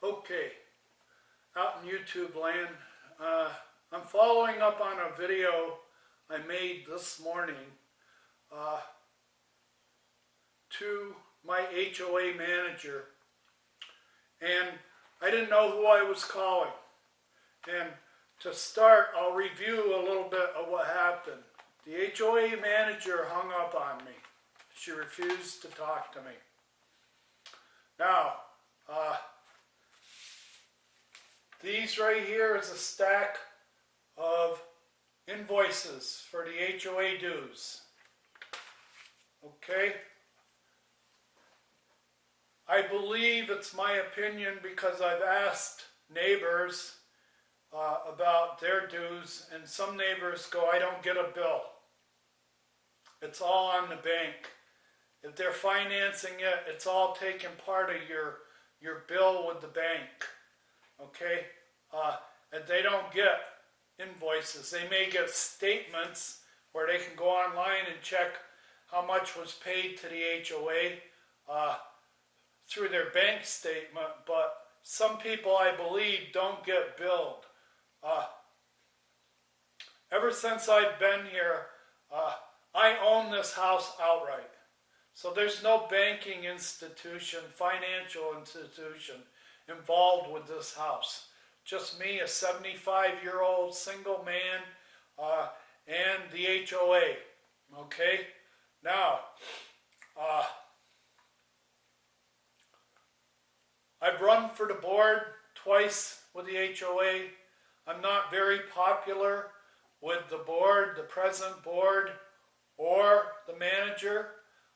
Okay, out in YouTube land, I'm following up on a video I made this morning to my HOA manager, and I didn't know who I was calling. And to start, I'll review a little bit of what happened. The HOA manager hung up on me. She refused to talk to me. Now, these right here is a stack of invoices for the HOA dues. Okay? I believe it's my opinion because I've asked neighbors about their dues, and some neighbors go, I don't get a bill. It's all on the bank. If they're financing it, it's all taking part of your bill with the bank. Okay? And they don't get invoices. They may get statements where they can go online and check how much was paid to the HOA through their bank statement, but some people, I believe, don't get billed. Ever since I've been here, I own this house outright. So there's no banking institution, financial institution involved with this house. Just me, a 75-year-old single man, and the HOA. Okay? Now, I've run for the board twice with the HOA. I'm not very popular with the board, the present board, or the manager.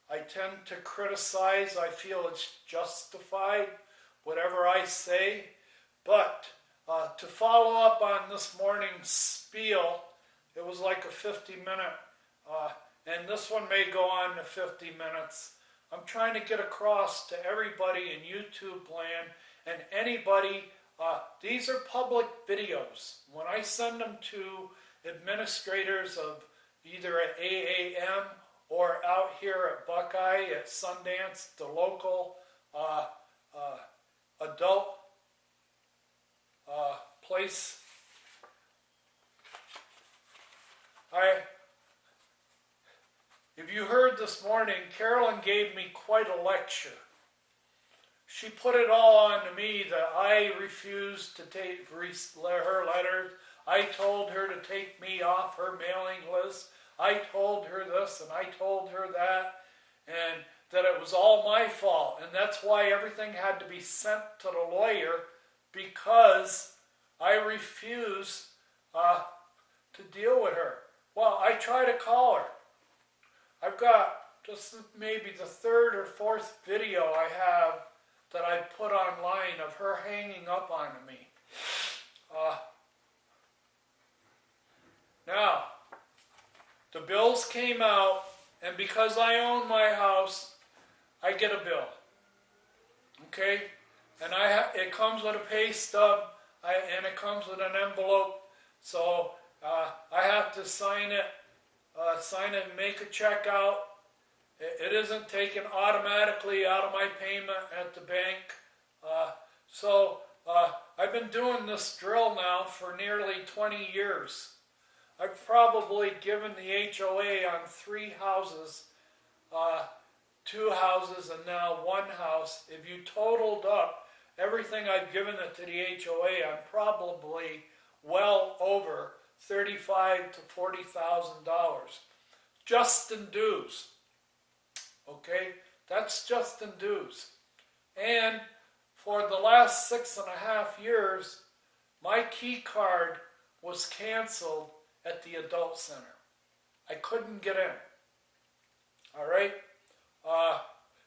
I tend to criticize. I feel it's justified, whatever I say. But to follow up on this morning's spiel, it was like a 50-minute, and this one may go on to 50 minutes. I'm trying to get across to everybody in YouTube land and anybody. These are public videos. When I send them to administrators of either at AAM or out here at Buckeye, at Sundance, the local adult place, if you heard this morning, Carolyn gave me quite a lecture. She put it all on to me that I refused to take her letters. I told her to take me off her mailing list. I told her this and I told her that, and that it was all my fault. And that's why everything had to be sent to the lawyer, because I refused to deal with her. Well, I try to call her. I've got just maybe the third or fourth video I have that I put online of her hanging up on me. Now, the bills came out, and because I own my house, I get a bill. Okay? And it comes with a pay stub, and it comes with an envelope, so I have to sign it and make a check out. It isn't taken automatically out of my payment at the bank. So I've been doing this drill now for nearly 20 years. I've probably given the HOA on 3 houses, 2 houses, and now 1 house. If you totaled up everything I've given it to the HOA, I'm probably well over $35,000 to $40,000 just in dues. Okay, that's just in dues. And for the last 6.5 years, my key card was canceled at the adult center. I couldn't get in. All right?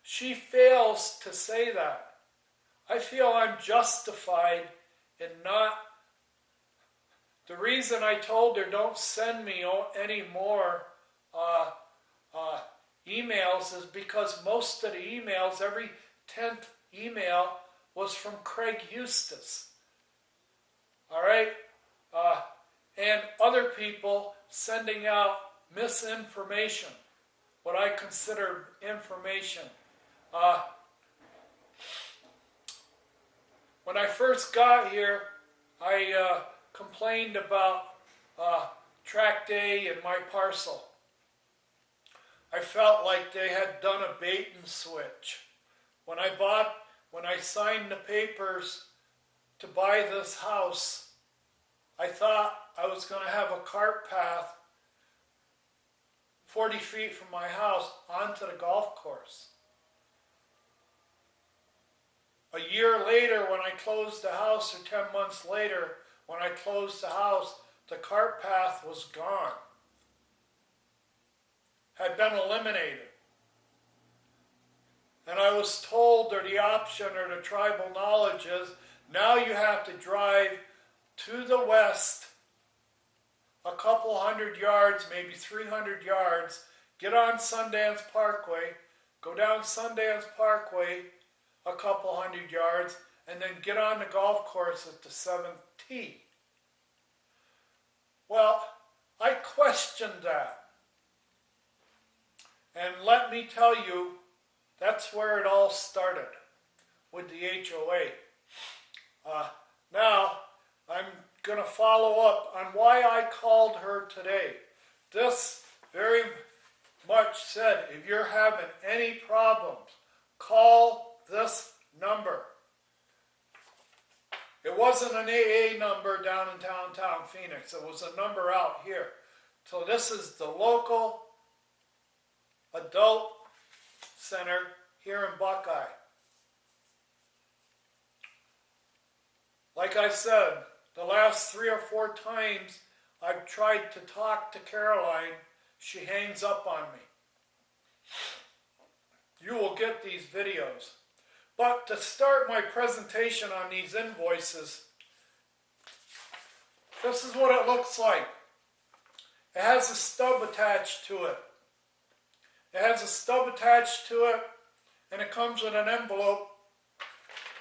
She fails to say that. I feel I'm justified in not. The reason I told her don't send me any more emails is because most of the emails, every 10th email, was from Craig Eustace. All right? And other people sending out misinformation, what I consider information. When I first got here, I complained about tract A in my parcel. I felt like they had done a bait and switch. When I signed the papers to buy this house, I thought I was going to have a cart path 40 feet from my house onto the golf course. A year later, when I closed the house, or 10 months later, when I closed the house, the cart path was gone. Had been eliminated. And I was told, or the option, or the tribal knowledge is, now you have to drive to the west a couple hundred yards, maybe 300 yards, get on Sundance Parkway, go down Sundance Parkway a couple hundred yards, and then get on the golf course at the 7th tee. Well, I questioned that. And let me tell you, that's where it all started, with the HOA. Now, I'm going to follow up on why I called her today. This very much said, if you're having any problems, call this number. It wasn't an AA number down in downtown Phoenix. It was a number out here. So this is the local adult center here in Buckeye. Like I said, the last 3 or 4 times I've tried to talk to Caroline, she hangs up on me. You will get these videos. But to start my presentation on these invoices, this is what it looks like. It has a stub attached to it. It has a stub attached to it, and it comes with an envelope,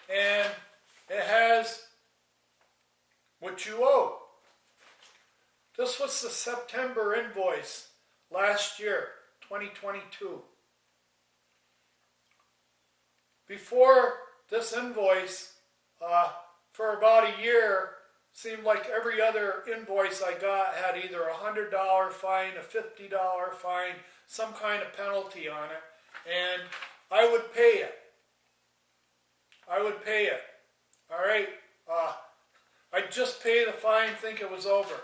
and it has what you owe. This was the September invoice last year, 2022. Before this invoice, for about a year, seemed like every other invoice I got had either a $100 fine, a $50 fine, some kind of penalty on it, and I would pay it. I would pay it. All right? I'd just pay the fine, think it was over.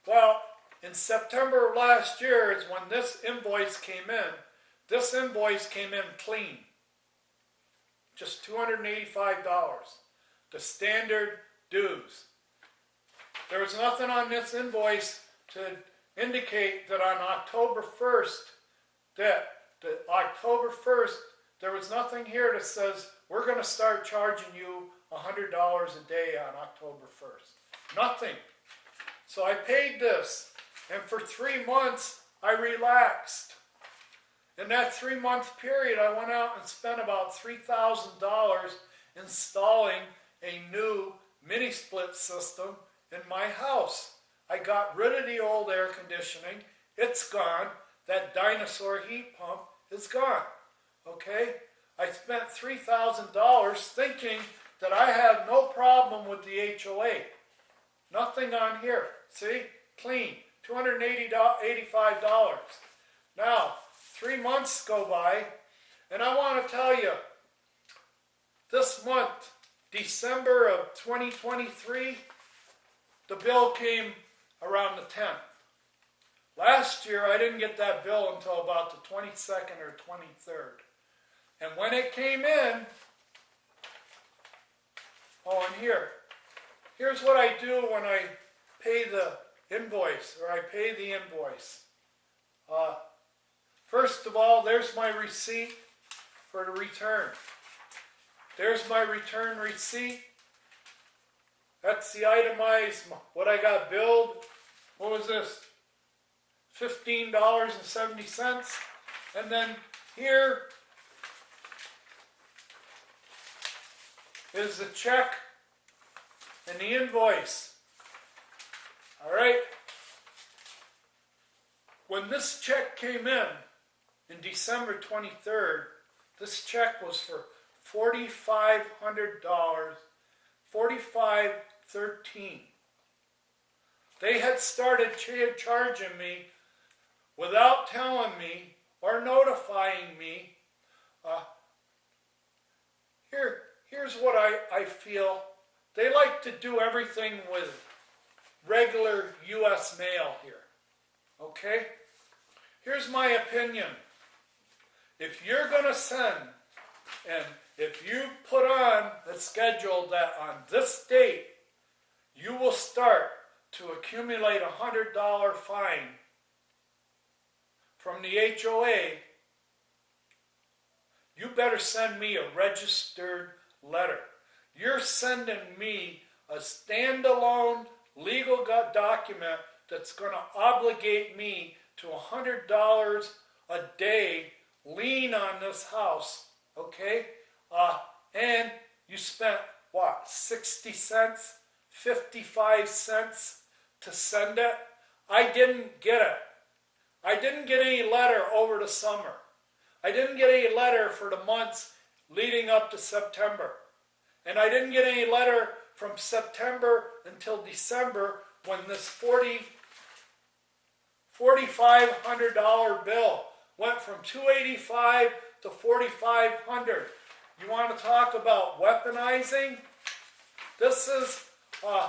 Well, in September of last year is when this invoice came in. This invoice came in clean. Just $285. The standard dues. There was nothing on this invoice to indicate that on October 1st, there was nothing here that says we're going to start charging you $100 a day on October 1st. Nothing. So I paid this, and for 3 months I relaxed. In that 3-month period, I went out and spent about $3,000 installing a new mini split system in my house. I got rid of the old air conditioning. It's gone. That dinosaur heat pump is gone. Okay? I spent $3,000 thinking that I have no problem with the HOA. Nothing on here. See? Clean. $285. Now, 3 months go by, and I want to tell you, this month, December of 2023, the bill came around the 10th. Last year, I didn't get that bill until about the 22nd or 23rd. And when it came in, oh, and here's what I do when I pay the invoice, or I pay the invoice. First of all, there's my receipt for the return. There's my return receipt. That's the itemized, what I got billed. What was this? $15.70. And then here is the check and the invoice. All right? When this check came in December 23rd, this check was for $4,500 4513. They had started charging me without telling me or notifying me. Here's what I feel. They like to do everything with regular U.S. mail here. Okay? Here's my opinion. If you're going to send, and if you put on a schedule that on this date, you will start to accumulate a $100 fine from the HOA, you better send me a registered letter. You're sending me a standalone legal document that's going to obligate me to $100 a day lien on this house, okay? And you spent, what, 60 cents, 55 cents to send it? I didn't get it. I didn't get any letter over the summer. I didn't get any letter for the months leading up to September. And I didn't get any letter from September until December when this $4,500 bill went from $285 to $4,500. You want to talk about weaponizing? This is a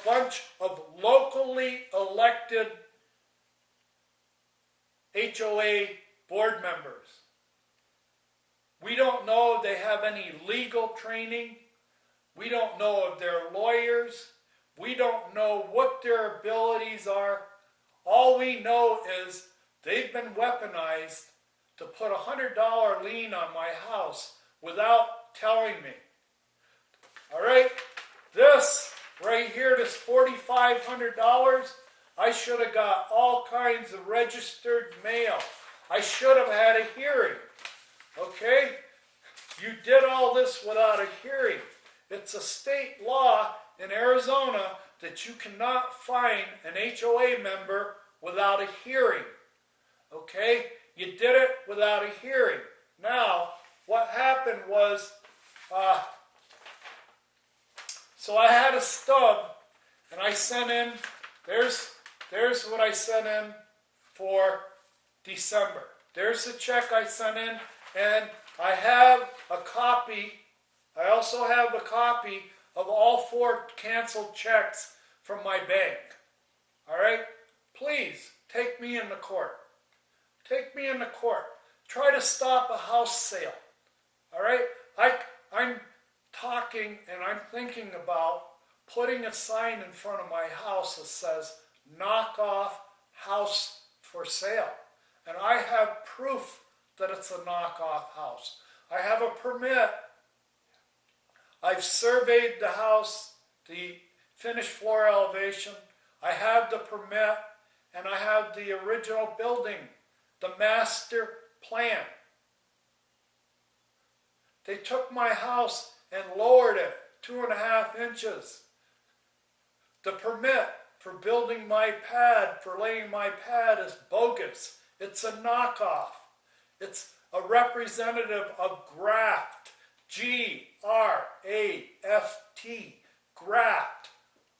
bunch of locally elected HOA board members. We don't know if they have any legal training. We don't know if they're lawyers. We don't know what their abilities are. All we know is they've been weaponized to put a $100 lien on my house without telling me. All right? This right here, this $4,500, I should have got all kinds of registered mail. I should have had a hearing. Okay? You did all this without a hearing. It's a state law in Arizona that you cannot fine an HOA member without a hearing. Okay? You did it without a hearing. Now, what happened was, so I had a stub, and I sent in, there's what I sent in for December. There's the check I sent in, and I have a copy. I also have a copy of all 4 canceled checks from my bank. All right? Please, take me into court. Take me into court. Try to stop a house sale. All right? I'm talking and I'm thinking about putting a sign in front of my house that says, knock off house for sale. And I have proof that it's a knockoff house. I have a permit. I've surveyed the house, the finished floor elevation. I have the permit, and I have the original building, the master plan. They took my house and lowered it 2.5 inches. The permit for building my pad, for laying my pad, is bogus. It's a knockoff. It's a representative of graft. G-R-A-F-T. Graft.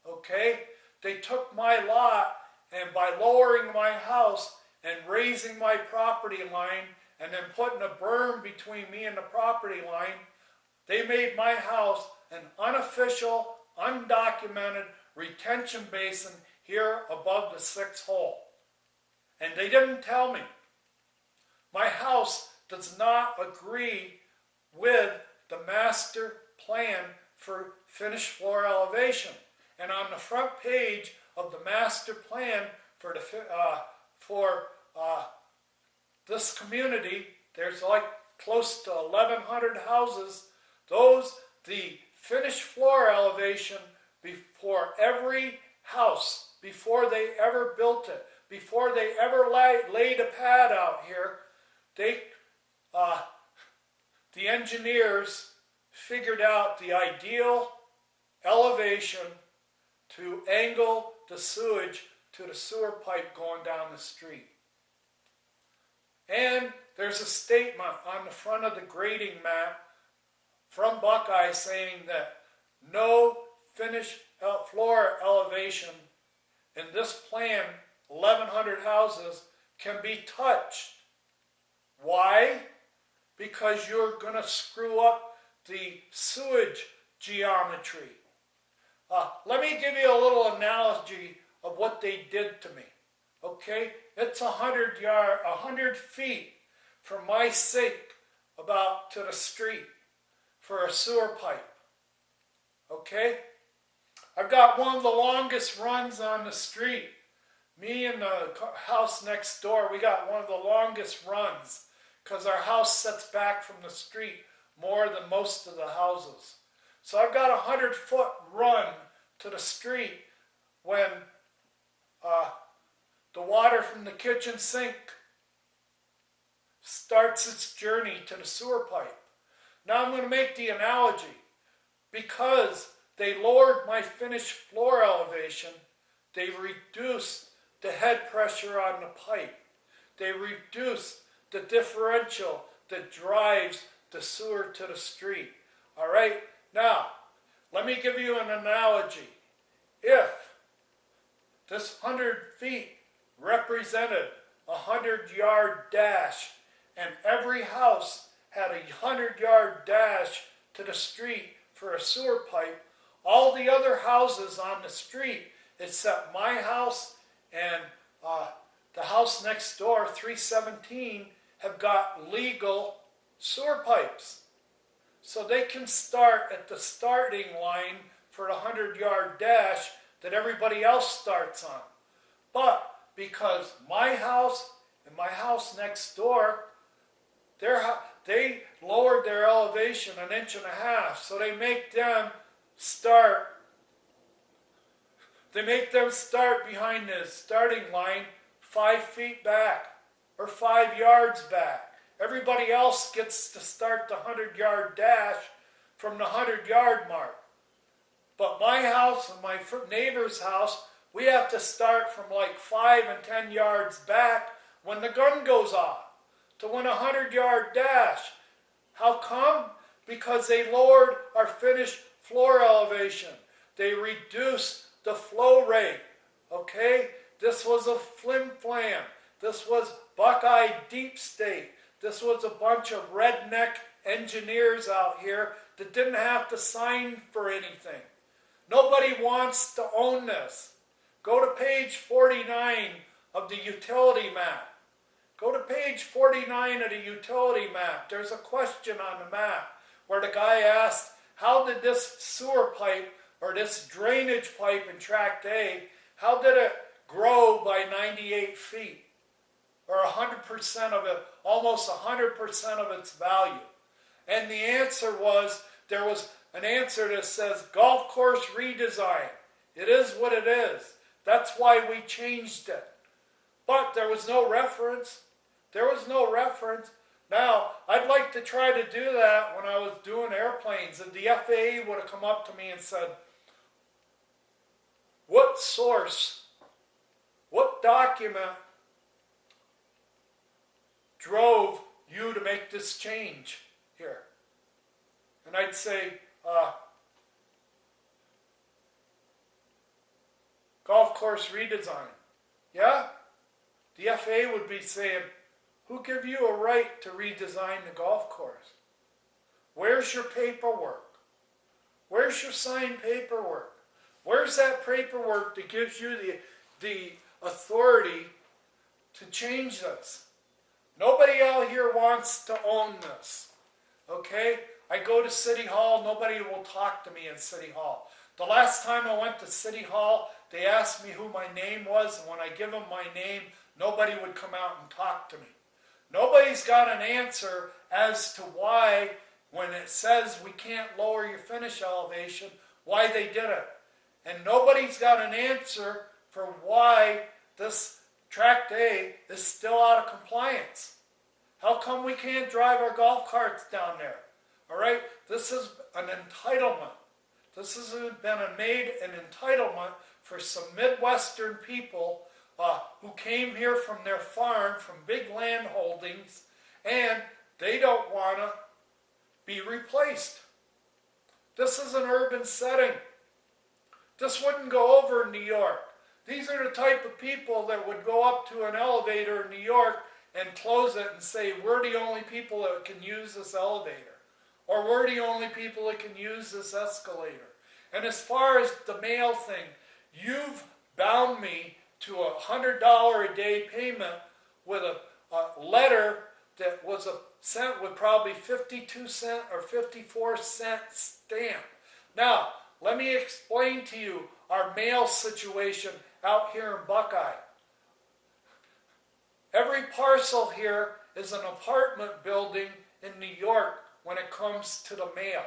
Okay? They took my lot, and by lowering my house and raising my property line and then putting a berm between me and the property line, they made my house an unofficial, undocumented retention basin here above the 6th hole. And they didn't tell me. My house does not agree with the master plan for finished floor elevation. And on the front page of the master plan for this community, there's like close to 1,100 houses. The finished floor elevation before every house, before they ever built it, before they ever laid a pad out here, the engineers figured out the ideal elevation to angle the sewage to the sewer pipe going down the street. And there's a statement on the front of the grading map from Buckeye saying that no finished floor elevation in this plan, 1,100 houses, can be touched. Why? Because you're going to screw up the sewage geometry. Let me give you a little analogy of what they did to me. Okay? It's 100 feet from my sink about to the street for a sewer pipe. Okay? I've got one of the longest runs on the street. Me and the house next door, we got one of the longest runs because our house sets back from the street more than most of the houses. So I've got a 100-foot run to the street when the water from the kitchen sink starts its journey to the sewer pipe. Now I'm going to make the analogy. Because they lowered my finished floor elevation, they reduced the head pressure on the pipe. They reduced the differential that drives the sewer to the street. All right? Now, let me give you an analogy. If this 100 feet represented a 100-yard dash and every house had a 100-yard dash to the street for a sewer pipe, all the other houses on the street, except my house and the house next door, 317, have got legal sewer pipes. So they can start at the starting line for the 100-yard dash that everybody else starts on. But because my house and my house next door, they lowered their elevation 1.5 inches, so they make them start behind the starting line 5 feet back or 5 yards back. Everybody else gets to start the 100-yard dash from the 100-yard mark. But my house and my neighbor's house, we have to start from like 5 and 10 yards back when the gun goes off to win a 100-yard dash. How come? Because they lowered our finished floor elevation. They reduced the flow rate. Okay? This was a flim-flam. This was Buckeye Deep State. This was a bunch of redneck engineers out here that didn't have to sign for anything. Nobody wants to own this. Go to page 49 of the utility map. Go to page 49 of the utility map. There's a question on the map where the guy asked, how did this sewer pipe or this drainage pipe in Tract A, how did it grow by 98 feet? Or 100% of it, almost 100% of its value. And the answer was, there was an answer that says golf course redesign. It is what it is. That's why we changed it. But there was no reference. There was no reference. Now, I'd like to try to do that when I was doing airplanes. If the FAA would have come up to me and said, what source, what document drove you to make this change here? And I'd say, golf course redesign. Yeah? The FAA would be saying, who gave you a right to redesign the golf course? Where's your paperwork? Where's your signed paperwork? Where's that paperwork that gives you the authority to change this? Nobody out here wants to own this. Okay? I go to City Hall, nobody will talk to me in City Hall. The last time I went to City Hall, they asked me who my name was, and when I give them my name, nobody would come out and talk to me. Nobody's got an answer as to why, when it says we can't lower your finish elevation, why they did it. And nobody's got an answer for why this Tract A is still out of compliance. How come we can't drive our golf carts down there? All right, this is an entitlement. This has been made an entitlement for some Midwestern people who came here from their farm, from big land holdings, and they don't want to be replaced. This is an urban setting. This wouldn't go over in New York. These are the type of people that would go up to an elevator in New York and close it and say, we're the only people that can use this elevator. Or we're the only people that can use this escalator. And as far as the mail thing, you've bound me to a $100 a day payment with a letter that was sent with probably 52-cent or 54-cent stamp. Now, let me explain to you our mail situation out here in Buckeye. Every parcel here is an apartment building in New York when it comes to the mail.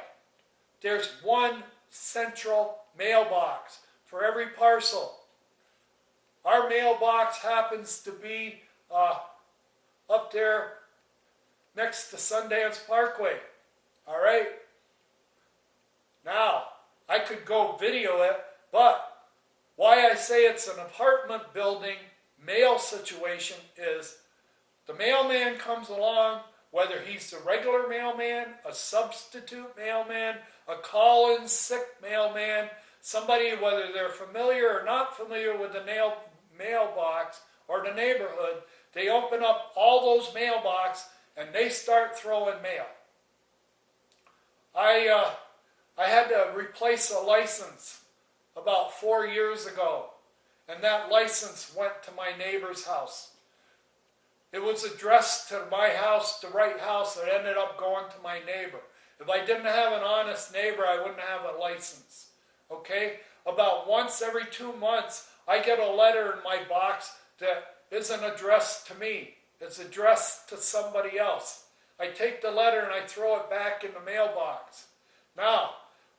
There's one central mailbox for every parcel. Our mailbox happens to be up there next to Sundance Parkway. All right? Now, I could go video it, but why I say it's an apartment building mail situation is the mailman comes along, whether he's a regular mailman, a substitute mailman, a call-in sick mailman, somebody, whether they're familiar or not familiar with the mailbox or the neighborhood, they open up all those mailboxes and they start throwing mail. I had to replace a license about 4 years ago, and that license went to my neighbor's house. It was addressed to my house, the right house, it ended up going to my neighbor. If I didn't have an honest neighbor, I wouldn't have a license. Okay? About once every 2 months, I get a letter in my box that isn't addressed to me. It's addressed to somebody else. I take the letter and I throw it back in the mailbox. Now,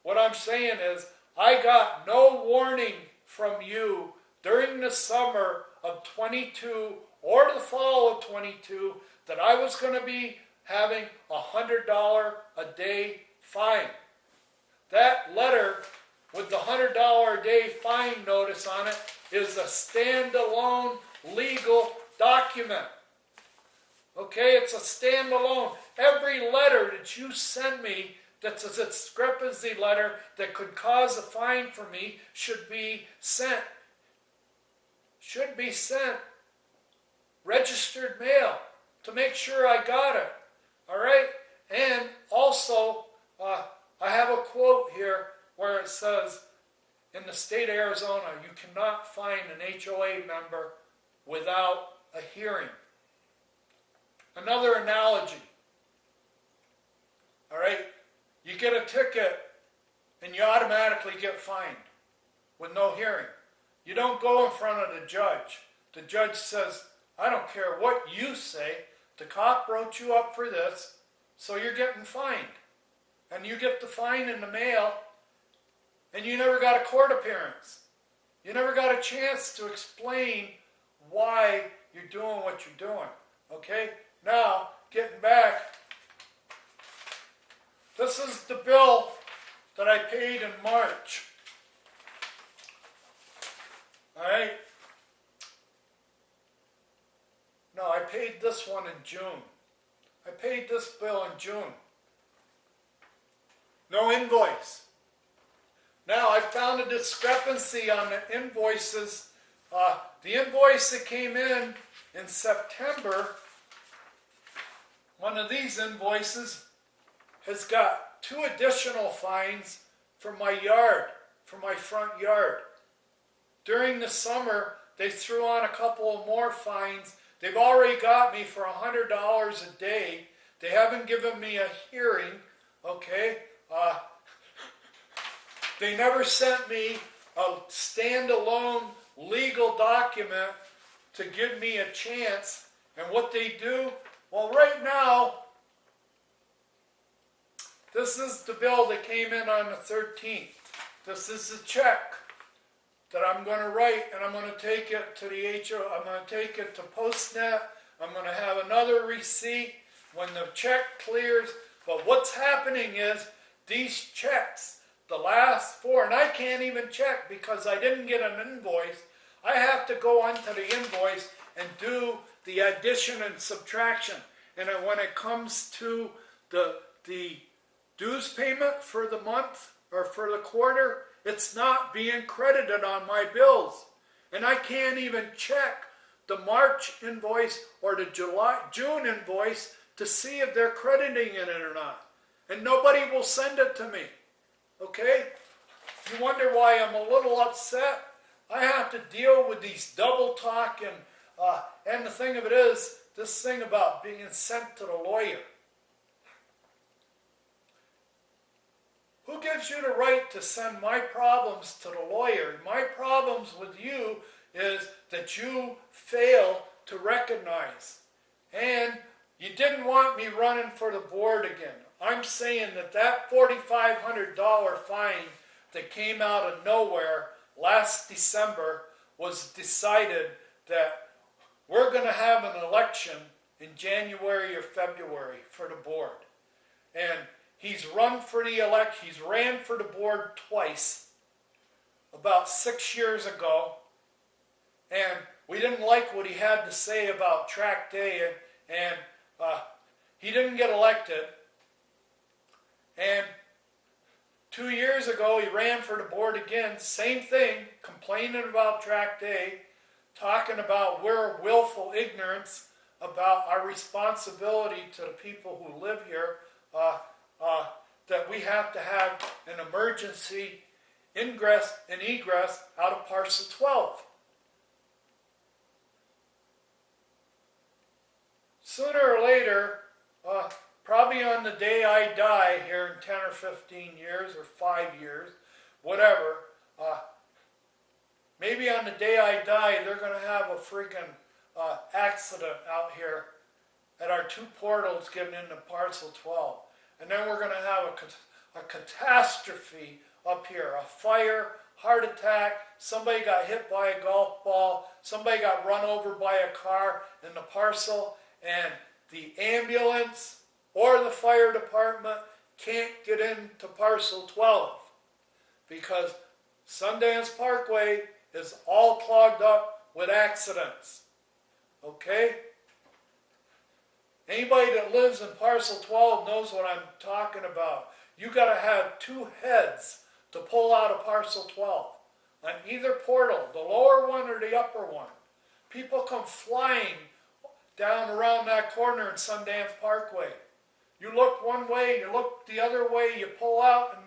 what I'm saying is, I got no warning from you during the summer of 22 or the fall of 22 that I was going to be having a $100 a day fine. That letter with the $100 a day fine notice on it is a standalone legal document. Okay, it's a standalone. Every letter that you send me that's a discrepancy letter that could cause a fine for me should be sent registered mail to make sure I got it. All right? And also, I have a quote here where it says, in the state of Arizona, you cannot find an HOA member without a hearing. Another analogy. All right? You get a ticket and you automatically get fined with no hearing. You don't go in front of the judge. The judge says, I don't care what you say, the cop wrote you up for this, so you're getting fined. And you get the fine in the mail, and you never got a court appearance. You never got a chance to explain why you're doing what you're doing. Okay? Now, getting back, this is the bill that I paid in March. All right? No, I paid this one in June. I paid this bill in June. No invoice. Now, I found a discrepancy on the invoices. The invoice that came in September, one of these invoices has got 2 additional fines for my yard, for my front yard. During the summer, they threw on a couple of more fines. They've already got me for $100 a day. They haven't given me a hearing, okay? They never sent me a standalone legal document to give me a chance. And what they do, well, right now, this is the bill that came in on the 13th. This is the check that I'm going to write, and I'm going to take it to the HO. I'm going to take it to PostNet. I'm going to have another receipt when the check clears. But what's happening is these checks, the last 4, and I can't even check because I didn't get an invoice. I have to go onto the invoice and do the addition and subtraction. And when it comes to the dues payment for the month, or for the quarter, it's not being credited on my bills. And I can't even check the March invoice or the June invoice to see if they're crediting it or not. And nobody will send it to me. Okay? You wonder why I'm a little upset? I have to deal with these double talk and the thing of it is, this thing about being sent to the lawyer. Who gives you the right to send my problems to the lawyer? My problems with you is that you fail to recognize. And you didn't want me running for the board again. I'm saying that $4,500 fine that came out of nowhere last December was decided that we're going to have an election in January or February for the board. And he's ran for the board twice, about 6 years ago. And we didn't like what he had to say about track day, and he didn't get elected. And 2 years ago, he ran for the board again, same thing, complaining about track day, talking about we're willful ignorance about our responsibility to the people who live here, that we have to have an emergency ingress and egress out of parcel 12. Sooner or later, probably on the day I die here in 10 or 15 years or 5 years, whatever, maybe on the day I die, they're going to have a freaking accident out here at our two portals getting into parcel 12. And then we're going to have a catastrophe up here, a fire, heart attack, somebody got hit by a golf ball, somebody got run over by a car in the parcel, and the ambulance or the fire department can't get into parcel 12 because Sundance Parkway is all clogged up with accidents. Okay? Anybody that lives in parcel 12 knows what I'm talking about. You got to have two heads to pull out of parcel 12 on either portal, the lower one or the upper one. People come flying down around that corner in Sundance Parkway. You look one way, you look the other way, you pull out, and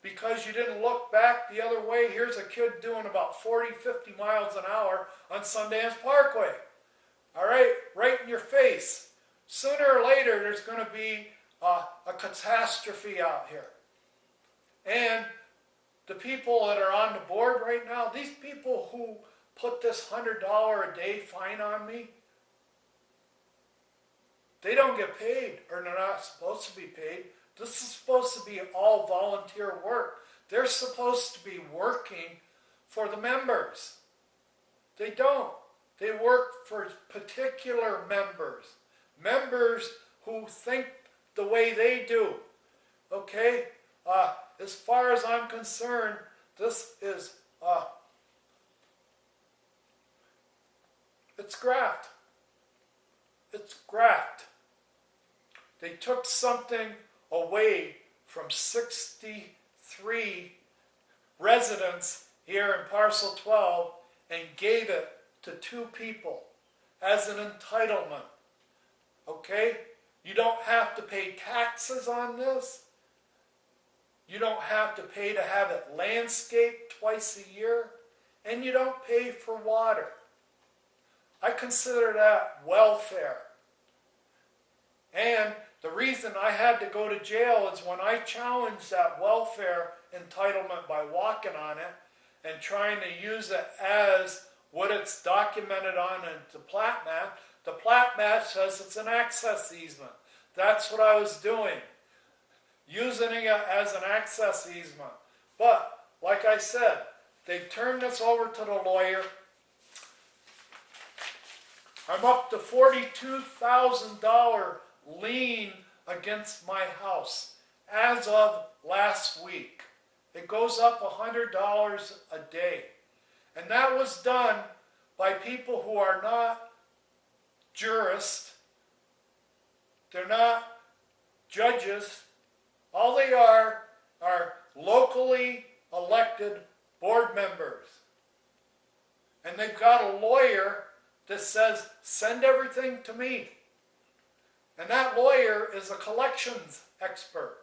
because you didn't look back the other way, here's a kid doing about 40, 50 miles an hour on Sundance Parkway. All right, right in your face. Sooner or later, there's going to be a catastrophe out here. And the people that are on the board right now, these people who put this $100 a day fine on me, they don't get paid, or they're not supposed to be paid. This is supposed to be all volunteer work. They're supposed to be working for the members. They don't. They work for particular members. Members who think the way they do. Okay? As far as I'm concerned, this is, it's graft. It's graft. They took something away from 63 residents here in parcel 12 and gave it to two people as an entitlement. Okay? You don't have to pay taxes on this. You don't have to pay to have it landscaped twice a year. And you don't pay for water. I consider that welfare. And the reason I had to go to jail is when I challenged that welfare entitlement by walking on it and trying to use it as what it's documented on in the Plat Map. The Plat Map says it's an access easement. That's what I was doing, using it as an access easement. But, like I said, they've turned this over to the lawyer. I'm up to $42,000 lien against my house as of last week. It goes up $100 a day. And that was done by people who are not jurists. They're not judges. All they are local locally elected board members. And they've got a lawyer that says, send everything to me. And that lawyer is a collections expert.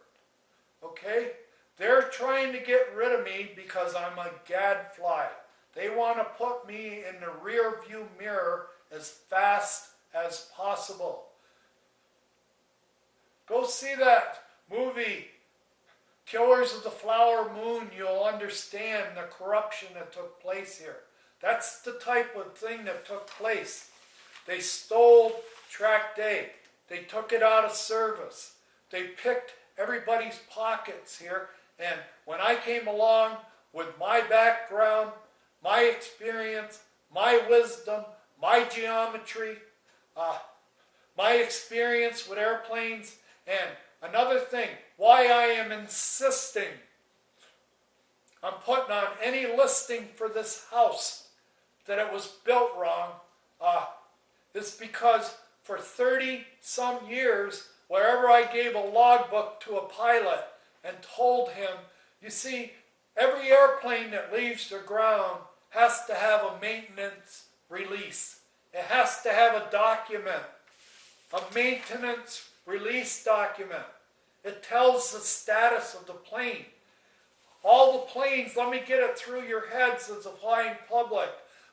Okay? They're trying to get rid of me because I'm a gadfly. They want to put me in the rear view mirror as fast as possible. Go see that movie, Killers of the Flower Moon. You'll understand the corruption that took place here. That's the type of thing that took place. They stole track day. They took it out of service. They picked everybody's pockets here. And when I came along with my background, my experience, my wisdom, my geometry, my experience with airplanes, and another thing, why I am insisting on putting on any listing for this house that it was built wrong, is because for 30 some years, wherever I gave a logbook to a pilot and told him, you see, every airplane that leaves the ground has to have a maintenance release. It has to have a document, a maintenance release document. It tells the status of the plane. All the planes, let me get it through your heads as a flying public.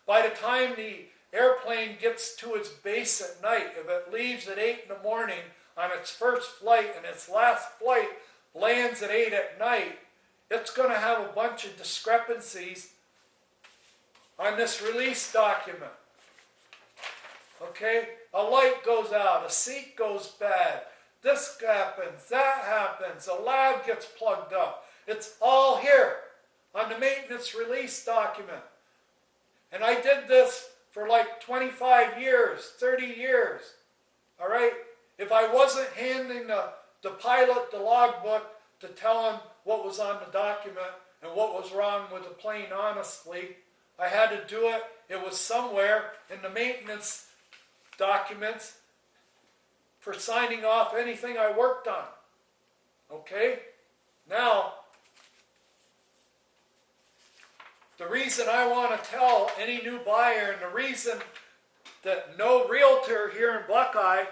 By the time the airplane gets to its base at night, if it leaves at 8 in the morning on its first flight and its last flight lands at 8 at night, it's going to have a bunch of discrepancies on this release document. Okay? A light goes out, a seat goes bad, this happens, that happens, a lab gets plugged up. It's all here on the maintenance release document. And I did this for like 25 years, 30 years. All right? If I wasn't handing the pilot the logbook to tell him what was on the document and what was wrong with the plane honestly, I had to do it. It was somewhere in the maintenance documents for signing off anything I worked on. Okay? Now, the reason I want to tell any new buyer, and the reason that no realtor here in Buckeye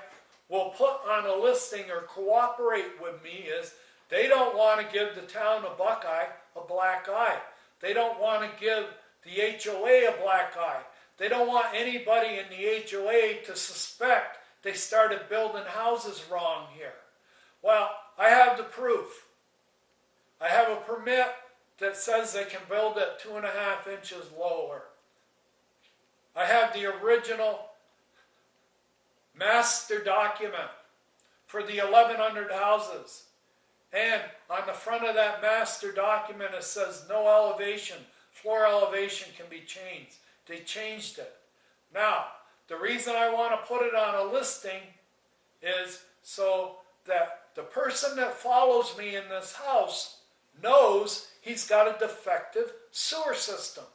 will put on a listing or cooperate with me, is they don't want to give the town of Buckeye a black eye. They don't want to give the HOA a black eye. They don't want anybody in the HOA to suspect they started building houses wrong here. Well, I have the proof. I have a permit that says they can build at 2.5 inches lower. I have the original master document for the 1,100 houses. And on the front of that master document it says no elevation, floor elevation can be changed. They changed it. Now, the reason I want to put it on a listing is so that the person that follows me in this house knows he's got a defective sewer system.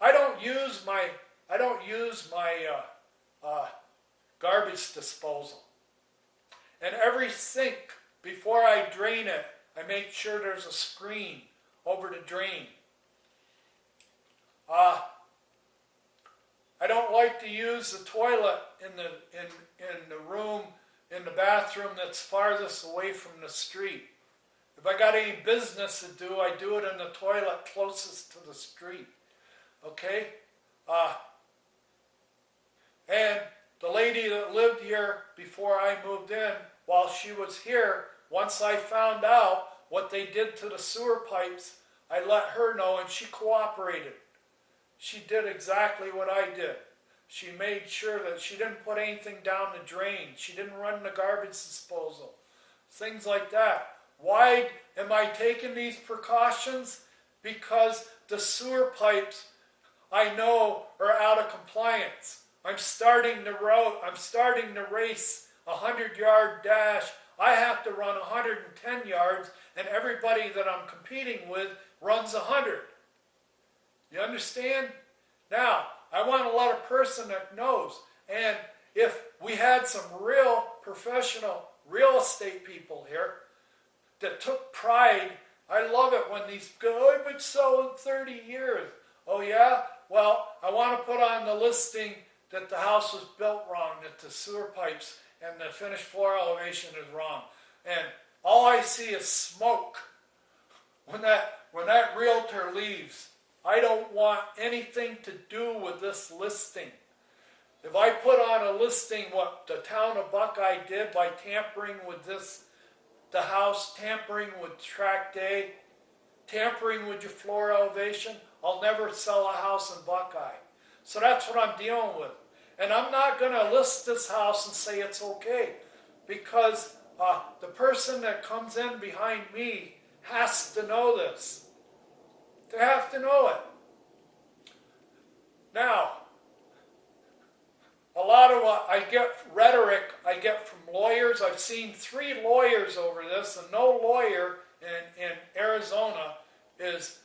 I don't use my garbage disposal. And every sink, before I drain it, I make sure there's a screen over the drain. I don't like to use the toilet in the room, in the bathroom that's farthest away from the street. If I got any business to do, I do it in the toilet closest to the street. Okay? And the lady that lived here before I moved in, while she was here, once I found out what they did to the sewer pipes, I let her know and she cooperated. She did exactly what I did. She made sure that she didn't put anything down the drain. She didn't run the garbage disposal. Things like that. Why am I taking these precautions? Because the sewer pipes, I know, are out of compliance. I'm starting the race, a 100-yard dash. I have to run 110 yards, and everybody that I'm competing with runs 100. You understand? Now, I want to let a person that knows. And if we had some real professional real estate people here that took pride I love it when these go, I've been selling 30 years. Oh yeah? Well, I want to put on the listing that the house was built wrong, that the sewer pipes and the finished floor elevation is wrong. And all I see is smoke. When that realtor leaves, I don't want anything to do with this listing. If I put on a listing what the town of Buckeye did by tampering with the house, tampering with tract A, tampering with your floor elevation, I'll never sell a house in Buckeye. So that's what I'm dealing with. And I'm not going to list this house and say it's okay, because the person that comes in behind me has to know this. They have to know it. Now, a lot of what I get, rhetoric I get from lawyers. I've seen 3 lawyers over this, and no lawyer in Arizona is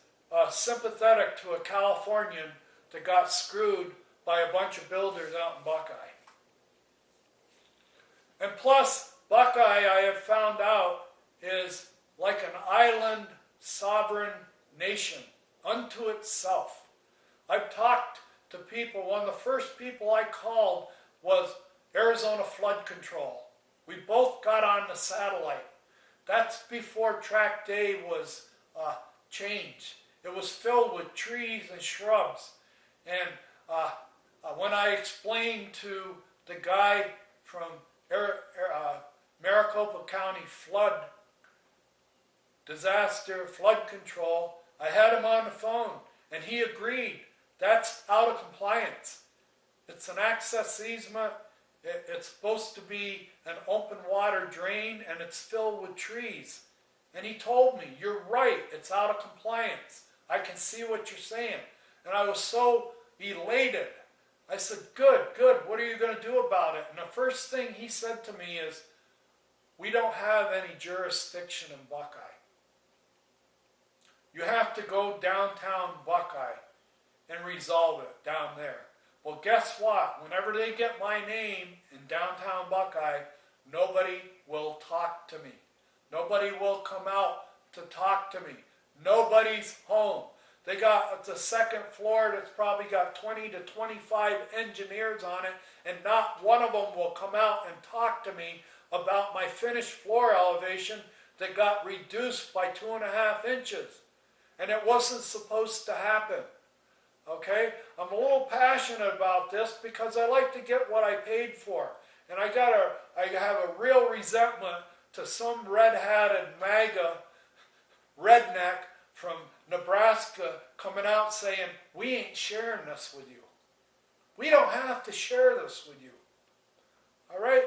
sympathetic to a Californian that got screwed by a bunch of builders out in Buckeye. And plus, Buckeye, I have found out, is like an island sovereign nation unto itself. I've talked to people. One of the first people I called was Arizona Flood Control. We both got on the satellite. That's before Tract A was changed. It was filled with trees and shrubs. And when I explained to the guy from Maricopa County Flood Control, I had him on the phone, and he agreed. That's out of compliance. It's an access easement. It's supposed to be an open water drain, and it's filled with trees. And he told me, you're right, it's out of compliance. I can see what you're saying. And I was so elated. I said, good, what are you going to do about it? And the first thing he said to me is, we don't have any jurisdiction in Buckeye. You have to go downtown Buckeye and resolve it down there. Well, guess what? Whenever they get my name in downtown Buckeye, nobody will talk to me. Nobody will come out to talk to me. Nobody's home. They got the second floor that's probably got 20 to 25 engineers on it, and not one of them will come out and talk to me about my finished floor elevation that got reduced by 2.5 inches. And it wasn't supposed to happen. Okay? I'm a little passionate about this because I like to get what I paid for. And I have a real resentment to some red-hatted MAGA redneck from Nebraska coming out saying, we ain't sharing this with you. We don't have to share this with you. All right?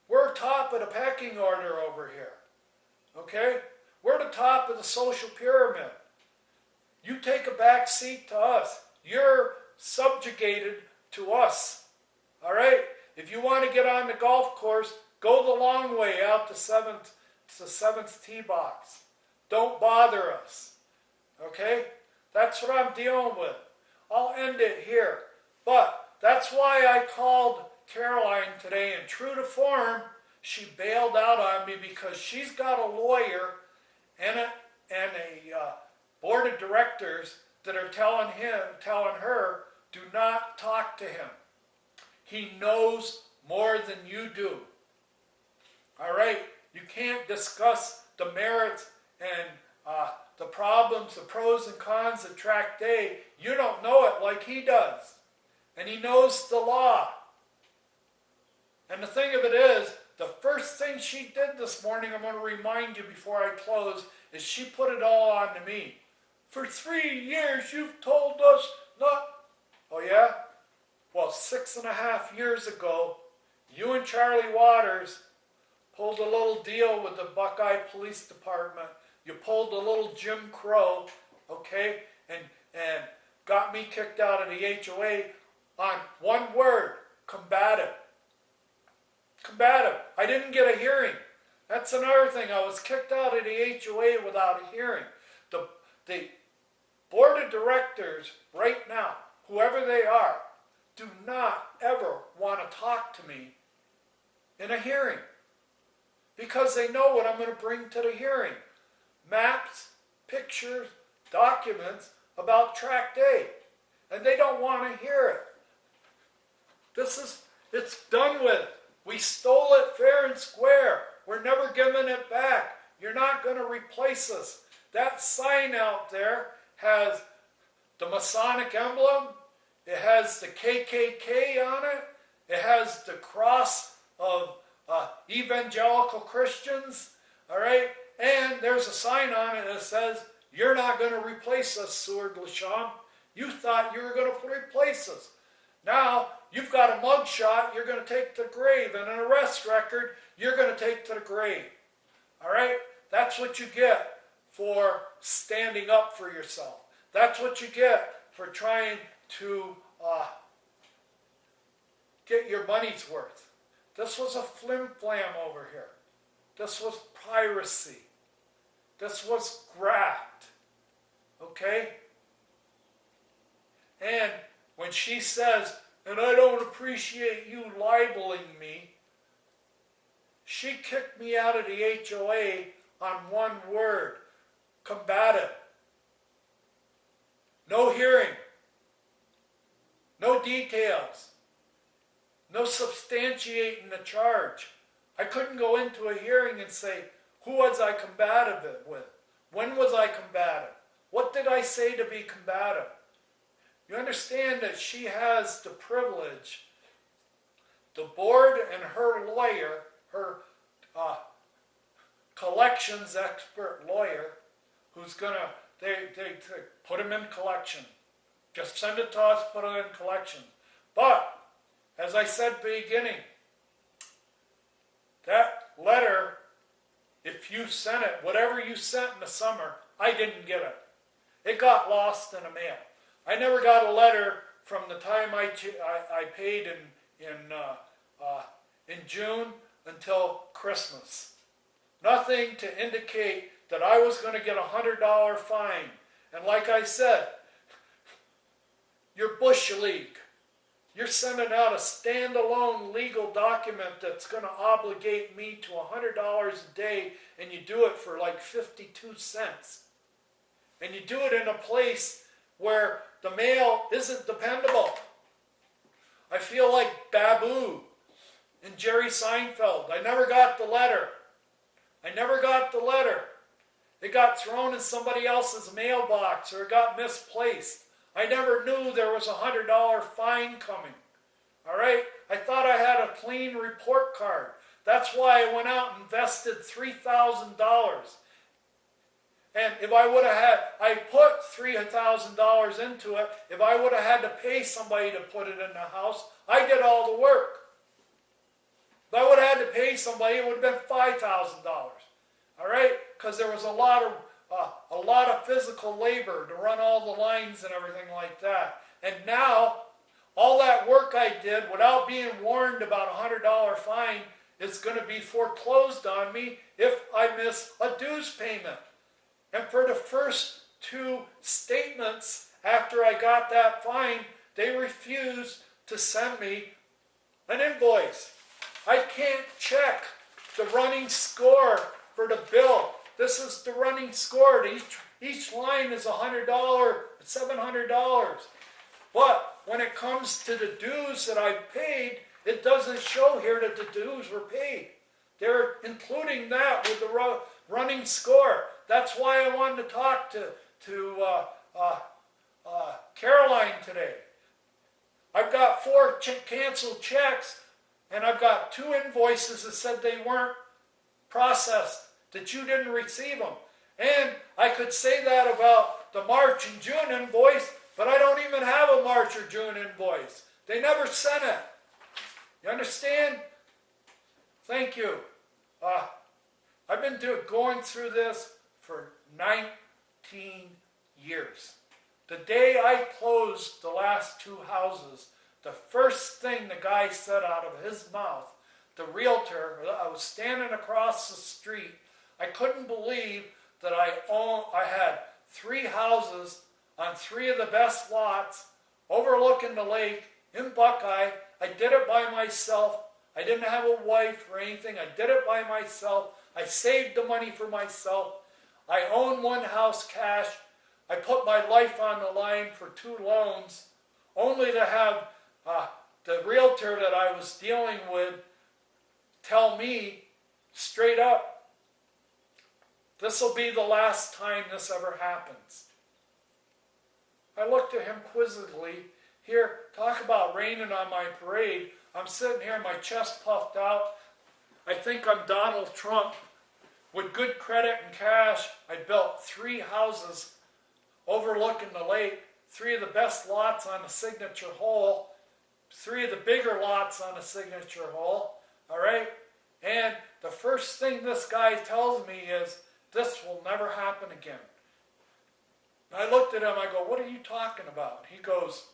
We're top of the pecking order over here. Okay? We're the top of the social pyramid. You take a back seat to us. You're subjugated to us. All right? If you want to get on the golf course, go the long way out to the seventh tee box. Don't bother us. Okay? That's what I'm dealing with. I'll end it here. But that's why I called Caroline today, and true to form, she bailed out on me because she's got a lawyer and a board of directors that are telling her, do not talk to him. He knows more than you do. All right? You can't discuss the merits and the problems, the pros and cons of Tract A. You don't know it like he does. And he knows the law. And the thing of it is, the first thing she did this morning, I'm going to remind you before I close, is she put it all on to me. For 3 years you've told us not... Oh yeah? Well, 6.5 years ago, you and Charlie Waters pulled a little deal with the Buckeye Police Department. You pulled a little Jim Crow, okay, and got me kicked out of the HOA on one word: combative. Combative. I didn't get a hearing. That's another thing. I was kicked out of the HOA without a hearing. The board of directors right now, whoever they are, do not ever want to talk to me in a hearing because they know what I'm going to bring to the hearing. Maps, pictures, documents about Tract A. And they don't want to hear it. It's done with. We stole it fair and square. We're never giving it back. You're not going to replace us. That sign out there has the Masonic emblem. It has the KKK on it. It has the cross of evangelical Christians. All right? And there's a sign on it that says, "You're not going to replace us, Seward Lasham. You thought you were going to replace us. Now, you've got a mugshot you're going to take to the grave, and an arrest record you're going to take to the grave." All right? That's what you get for standing up for yourself. That's what you get for trying to get your money's worth. This was a flim-flam over here. This was piracy. This was graft. Okay? And when she says, "And I don't appreciate you libeling me," she kicked me out of the HOA on one word: combative. No hearing. No details. No substantiating the charge. I couldn't go into a hearing and say, who was I combative with? When was I combative? What did I say to be combative? You understand that she has the privilege, the board and her lawyer, her collections expert lawyer, who's going to, they put him in collection. Just send it to us, put it in collection. But, as I said at the beginning, that letter, if you sent it, whatever you sent in the summer, I didn't get it. It got lost in the mail. I never got a letter from the time I paid in June until Christmas. Nothing to indicate that I was going to get a $100 fine. And like I said, your Bush League, you're sending out a standalone legal document that's going to obligate me to $100 a day, and you do it for like 52 cents. And you do it in a place where the mail isn't dependable. I feel like Babu and Jerry Seinfeld. I never got the letter. I never got the letter. It got thrown in somebody else's mailbox, or it got misplaced. I never knew there was a $100 fine coming. All right? I thought I had a clean report card. That's why I went out and invested $3,000. And if I would have had, I put $3,000 into it. If I would have had to pay somebody to put it in the house, I did all the work. If I would have had to pay somebody, it would have been $5,000. All right? Because there was a lot of physical labor to run all the lines and everything like that. And now, all that work I did without being warned about a $100 fine is going to be foreclosed on me if I miss a dues payment. And for the first two statements after I got that fine, they refused to send me an invoice. I can't check the running score for the bill. This is the running score. Each line is $100, $700. But when it comes to the dues that I paid, it doesn't show here that the dues were paid. They're including that with the running score. That's why I wanted to talk to Caroline today. I've got 4 canceled checks, and I've got 2 invoices that said they weren't processed, that you didn't receive them. And I could say that about the March and June invoice, but I don't even have a March or June invoice. They never sent it. You understand? Thank you. I've been going through this for 19 years. The day I closed the last 2 houses, the first thing the guy said out of his mouth, the realtor, I was standing across the street. I couldn't believe that I had 3 houses on 3 of the best lots overlooking the lake in Buckeye. I did it by myself. I didn't have a wife or anything. I did it by myself. I saved the money for myself. I own one house cash. I put my life on the line for 2 loans, only to have the realtor that I was dealing with tell me straight up, this will be the last time this ever happens. I looked at him quizzically. Here, talk about raining on my parade. I'm sitting here, my chest puffed out. I think I'm Donald Trump. With good credit and cash, I built 3 houses overlooking the lake, 3 of the best lots on the signature hole, 3 of the bigger lots on the signature hole, all right? And the first thing this guy tells me is, this will never happen again. And I looked at him, I go, what are you talking about? He goes,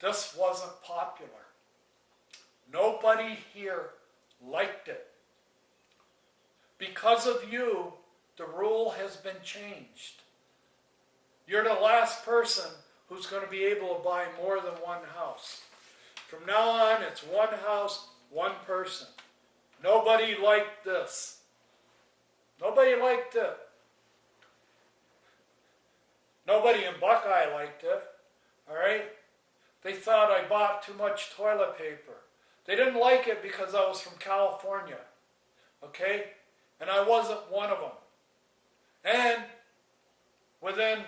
this wasn't popular. Nobody here liked it. Because of you, the rule has been changed. You're the last person who's going to be able to buy more than 1 house. From now on, it's 1 house, 1 person. Nobody liked this. Nobody liked it. Nobody in Buckeye liked it. All right? They thought I bought too much toilet paper. They didn't like it because I was from California. Okay? And I wasn't one of them. And within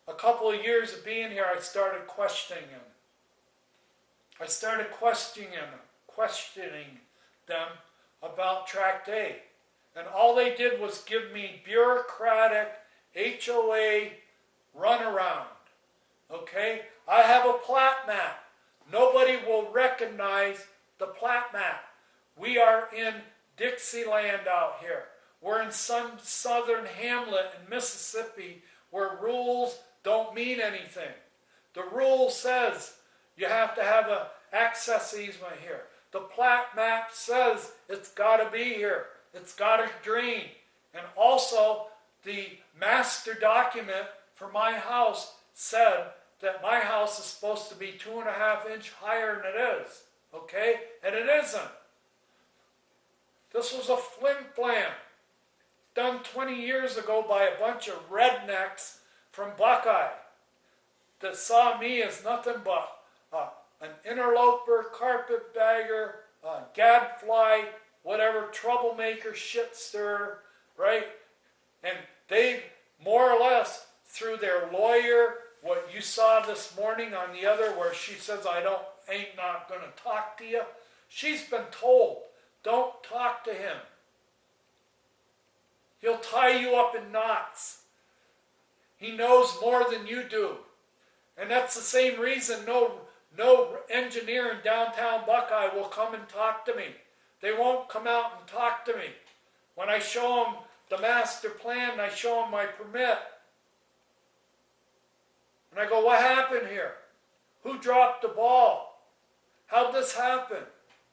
a couple of years of being here, I started questioning him. I started questioning them about Tract A. And all they did was give me bureaucratic HOA runaround. Okay? I have a Plat Map. Nobody will recognize the Plat Map. We are in Dixieland out here. We're in some southern hamlet in Mississippi where rules don't mean anything. The rule says you have to have an access easement here. The Plat Map says it's got to be here. It's got to drain. And also, the master document for my house said that my house is supposed to be 2.5 inches higher than it is. Okay? And it isn't. This was a flim flam done 20 years ago by a bunch of rednecks from Buckeye that saw me as nothing but an interloper, carpetbagger, gadfly, whatever, troublemaker, shit stirrer, right? And they more or less, through their lawyer, what you saw this morning on the other where she says, ain't not going to talk to you. She's been told, don't talk to him. He'll tie you up in knots. He knows more than you do. And that's the same reason no engineer in downtown Buckeye will come and talk to me. They won't come out and talk to me. When I show them the master plan and I show them my permit, and I go, what happened here? Who dropped the ball? How'd this happen?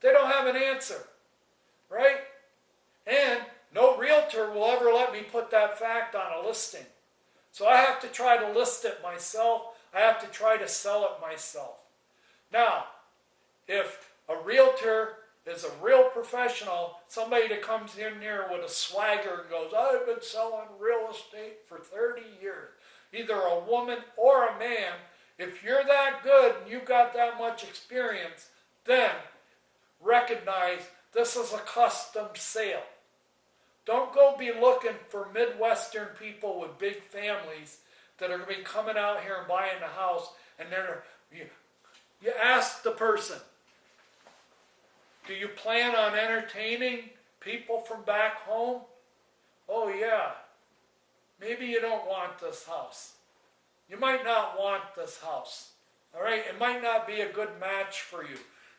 They don't have an answer, right? And no realtor will ever let me put that fact on a listing. So I have to try to list it myself. I have to try to sell it myself. Now, if a realtor is a real professional, somebody that comes in here with a swagger and goes, I've been selling real estate for 30 years, either a woman or a man, if you're that good and you've got that much experience, then recognize this is a custom sale. Don't go be looking for Midwestern people with big families that are going to be coming out here and buying the house, and you ask the person, do you plan on entertaining people from back home? Oh yeah, maybe you don't want this house. You might not want this house. All right, it might not be a good match for you.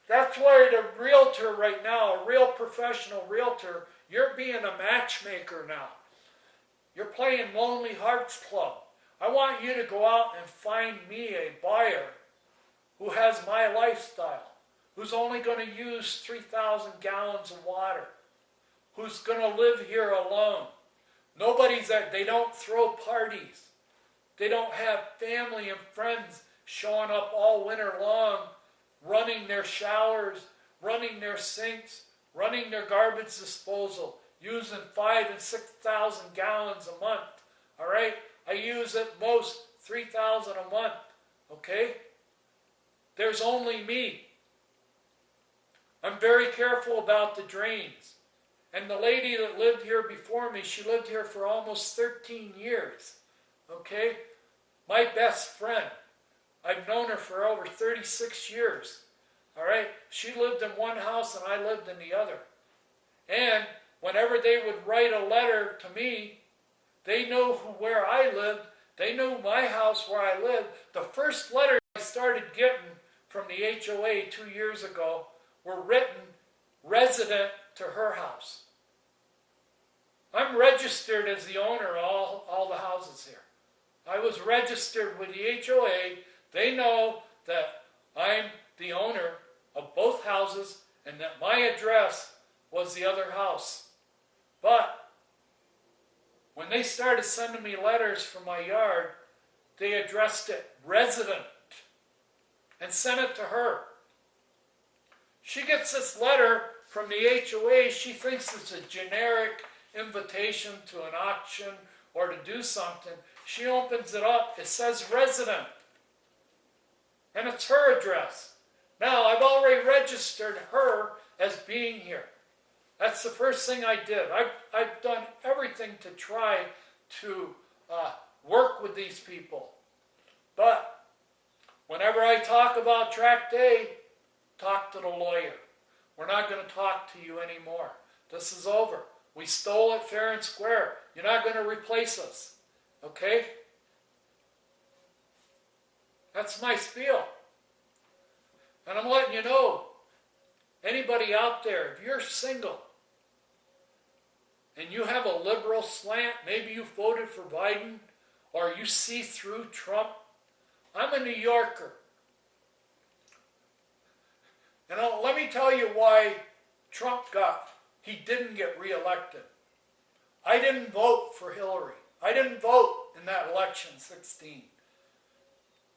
That's why the realtor right now, a real professional realtor, you're being a matchmaker now. You're playing Lonely Hearts Club. I want you to go out and find me a buyer who has my lifestyle, who's only going to use 3,000 gallons of water, who's going to live here alone. They don't throw parties. They don't have family and friends showing up all winter long, running their showers, running their sinks, running their garbage disposal, using 5,000 and 6,000 gallons a month. All right, I use at most 3,000 a month. Okay, there's only me. I'm very careful about the drains. And the lady that lived here before me, she lived here for almost 13 years. Okay, my best friend. I've known her for over 36 years. All right, she lived in one house and I lived in the other. And whenever they would write a letter to me, they know where I lived. They knew my house where I lived. The first letter I started getting from the HOA 2 years ago were written resident to her house. I'm registered as the owner of all the houses here. I was registered with the HOA. They know that I'm the owner of both houses and that my address was the other house. But when they started sending me letters from my yard, they addressed it resident and sent it to her. She gets this letter from the HOA. She thinks it's a generic invitation to an auction or to do something. She opens it up. It says resident. And it's her address. Now, I've already registered her as being here. That's the first thing I did. I've done everything to try to work with these people. But whenever I talk about Tract A, talk to the lawyer. We're not going to talk to you anymore. This is over. We stole it fair and square. You're not going to replace us. Okay? That's my spiel. And I'm letting you know, anybody out there, if you're single and you have a liberal slant, maybe you voted for Biden or you see through Trump, I'm a New Yorker. And let me tell you why Trump he didn't get reelected. I didn't vote for Hillary. I didn't vote in that election, 16.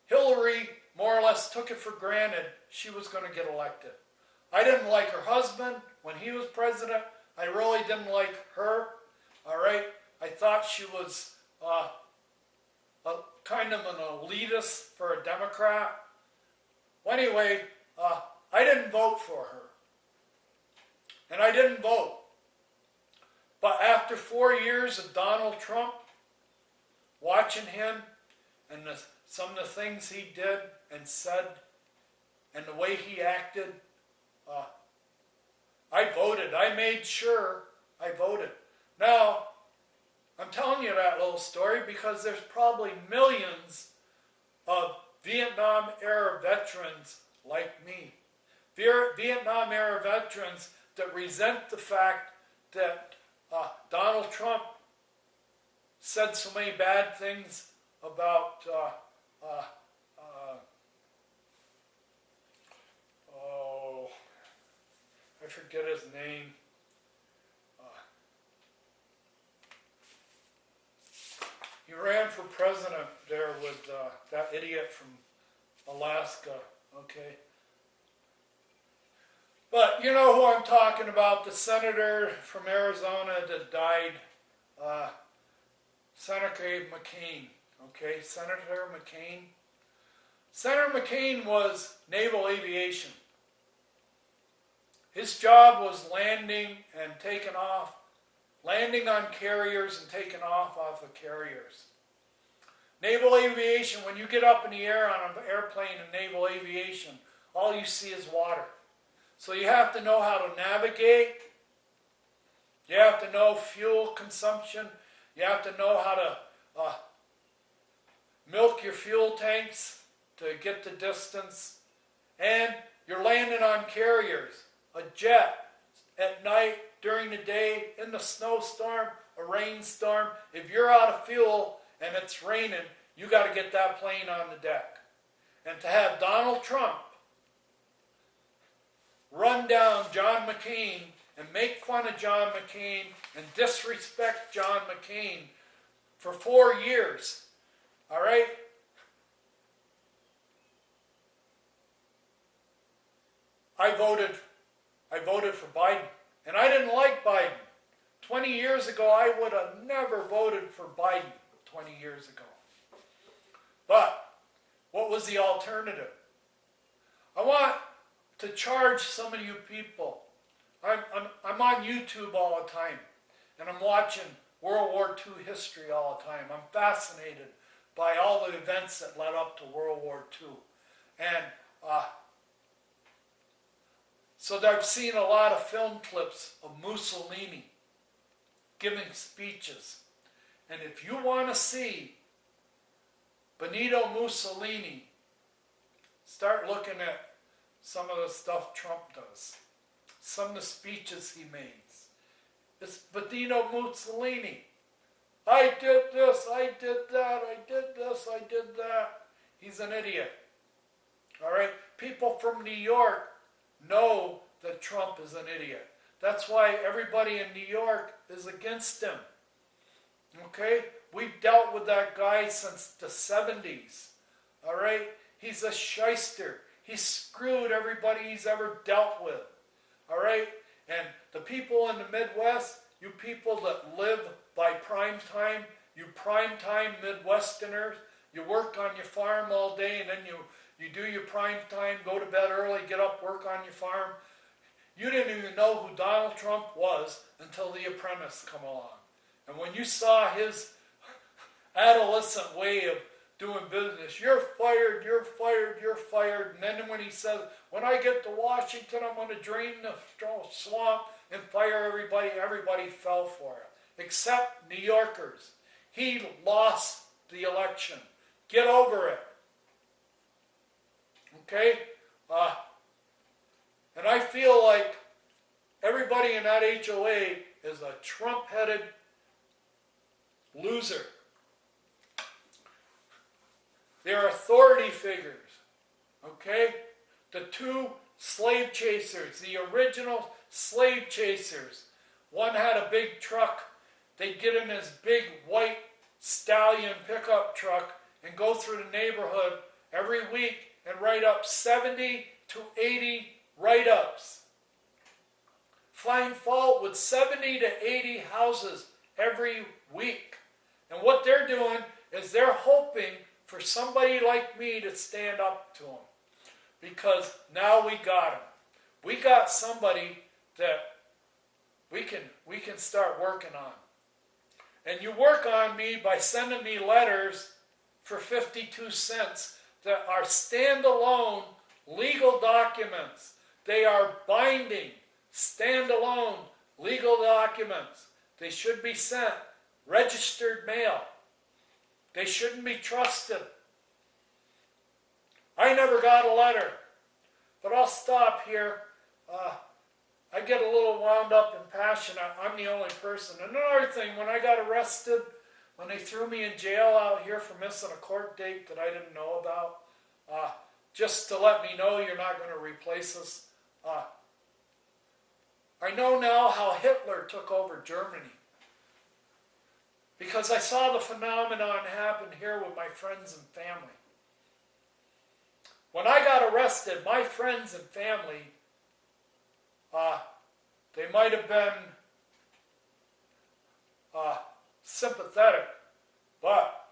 Hillary more or less took it for granted she was going to get elected. I didn't like her husband when he was president. I really didn't like her. All right? I thought she was a kind of an elitist for a Democrat. Well, anyway, I didn't vote for her. And I didn't vote. But after 4 years of Donald Trump, watching him and some of the things he did and said and the way he acted, I voted. I made sure I voted. Now, I'm telling you that little story because there's probably millions of Vietnam-era veterans like me. Vietnam-era veterans that resent the fact that Donald Trump said so many bad things about I forget his name. He ran for president there with that idiot from Alaska, okay? But you know who I'm talking about, the senator from Arizona that died, Senator McCain, okay? Senator McCain. Senator McCain was naval aviation. His job was landing and taking off, landing on carriers and taking off of carriers. Naval aviation, when you get up in the air on an airplane in naval aviation, all you see is water. So you have to know how to navigate. You have to know fuel consumption. You have to know how to milk your fuel tanks to get the distance. And you're landing on carriers. A jet at night, during the day, in the snowstorm, a rainstorm. If you're out of fuel and it's raining, you got to get that plane on the deck. And to have Donald Trump run down John McCain and make fun of John McCain and disrespect John McCain for 4 years, all right? I voted for Biden, and I didn't like Biden. 20 years ago, I would have never voted for Biden 20 years ago. But what was the alternative? I want to charge some of you people. I'm on YouTube all the time, and I'm watching World War II history all the time. I'm fascinated by all the events that led up to World War II. And so I've seen a lot of film clips of Mussolini giving speeches. And if you want to see Benito Mussolini, start looking at some of the stuff Trump does. Some of the speeches he makes. It's Benito Mussolini. I did this, I did that, I did this, I did that. He's an idiot. All right? People from New York know that Trump is an idiot. That's why everybody in New York is against him. Okay? We've dealt with that guy since the 70s. All right? He's a shyster. He screwed everybody he's ever dealt with. All right? And the people in the Midwest, you people that live by prime time, you prime time Midwesterners, you work on your farm all day and then you do your prime time, go to bed early, get up, work on your farm. You didn't even know who Donald Trump was until The Apprentice come along. And when you saw his adolescent way of doing business, you're fired, you're fired, you're fired. And then when he said, when I get to Washington, I'm going to drain the swamp and fire everybody, everybody fell for it, except New Yorkers. He lost the election. Get over it. Okay? And I feel like everybody in that HOA is a Trump-headed loser. They're authority figures. Okay? The two slave chasers, the original slave chasers. One had a big truck. They'd get in this big white stallion pickup truck and go through the neighborhood every week and write up 70 to 80 write-ups. Find fault with 70 to 80 houses every week. And what they're doing is they're hoping for somebody like me to stand up to them. Because now we got him. We got somebody that we can start working on. And you work on me by sending me letters for 52 cents that are standalone legal documents. They are binding, standalone legal documents. They should be sent registered mail. They shouldn't be trusted. I never got a letter, but I'll stop here. I get a little wound up and passionate. I'm the only person. Another thing, when I got arrested, when they threw me in jail out here for missing a court date that I didn't know about, just to let me know you're not going to replace us. I know now how Hitler took over Germany. Because I saw the phenomenon happen here with my friends and family. When I got arrested, my friends and family, they might have been sympathetic, but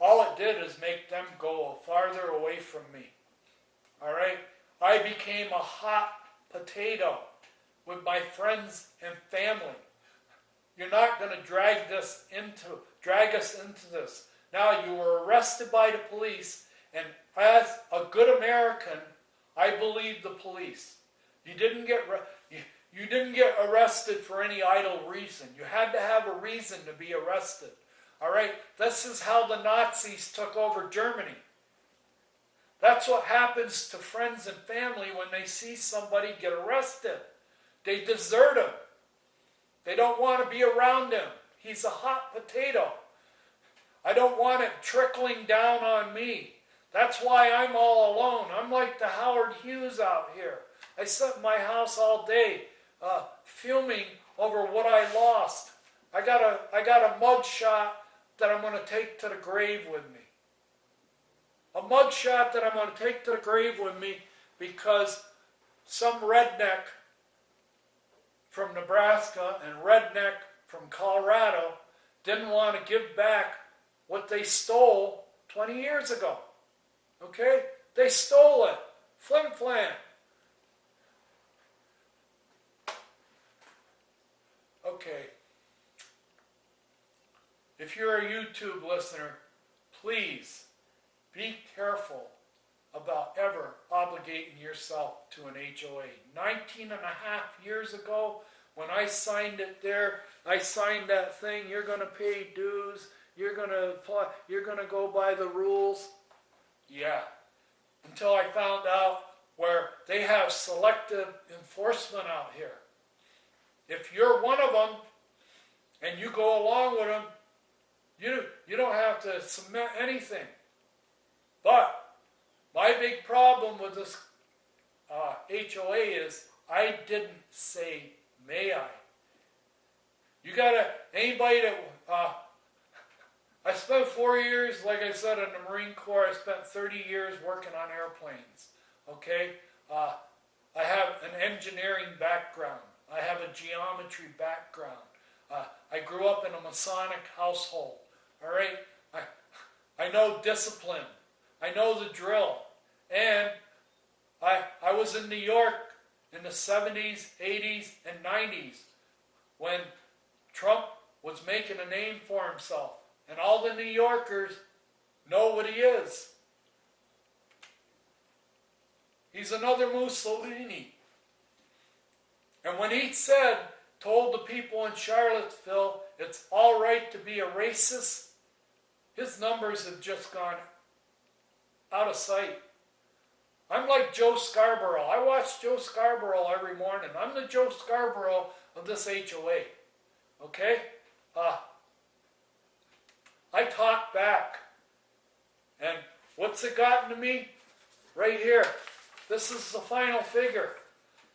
all it did is make them go farther away from me. All right? I became a hot potato with my friends and family. You're not going to drag us into this. Now, you were arrested by the police, and as a good American, I believe the police. You didn't get arrested for any idle reason. You had to have a reason to be arrested. All right? This is how the Nazis took over Germany. That's what happens to friends and family when they see somebody get arrested. They desert him. They don't want to be around him. He's a hot potato. I don't want it trickling down on me. That's why I'm all alone. I'm like the Howard Hughes out here. I sit in my house all day fuming over what I lost. I got a mug shot that I'm going to take to the grave with me. A mug shot that I'm going to take to the grave with me because some redneck from Nebraska and redneck from Colorado didn't want to give back what they stole 20 years ago. Okay? They stole it. Flim flam. Okay. If you're a YouTube listener, please be careful about ever obligating yourself to an HOA. 19 and a half years ago, when I signed it there, I signed that thing, you're going to pay dues, you're going to go by the rules. Yeah. Until I found out where they have selective enforcement out here. If you're one of them and you go along with them, you don't have to submit anything. But my big problem with this HOA is I didn't say, may I? You gotta, anybody that, I spent 4 years, like I said, in the Marine Corps. I spent 30 years working on airplanes, okay? I have an engineering background. I have a geometry background. I grew up in a Masonic household, all right? I know discipline. I know the drill. And I was in New York in the 70s, 80s, and 90s when Trump was making a name for himself. And all the New Yorkers know what he is. He's another Mussolini. And when he told the people in Charlottesville, it's all right to be a racist, his numbers have just gone out of sight. I'm like Joe Scarborough. I watch Joe Scarborough every morning. I'm the Joe Scarborough of this HOA. Okay? I talk back. And what's it gotten to me? Right here. This is the final figure.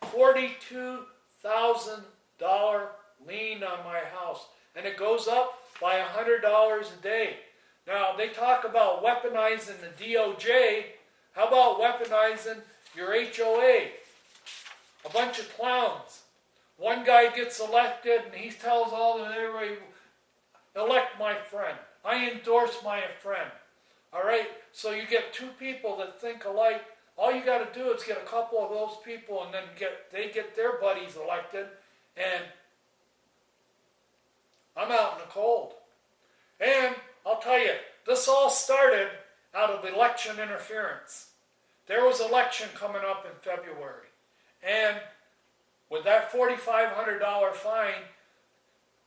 $42,000 lien on my house. And it goes up by $100 a day. Now, they talk about weaponizing the DOJ. How about weaponizing your HOA? A bunch of clowns. One guy gets elected and he tells everybody, elect my friend. I endorse my friend. All right? So you get two people that think alike. All you got to do is get a couple of those people and then they get their buddies elected, and I'm out in the cold. And I'll tell you, this all started out of election interference. There was an election coming up in February. And with that $4,500 fine,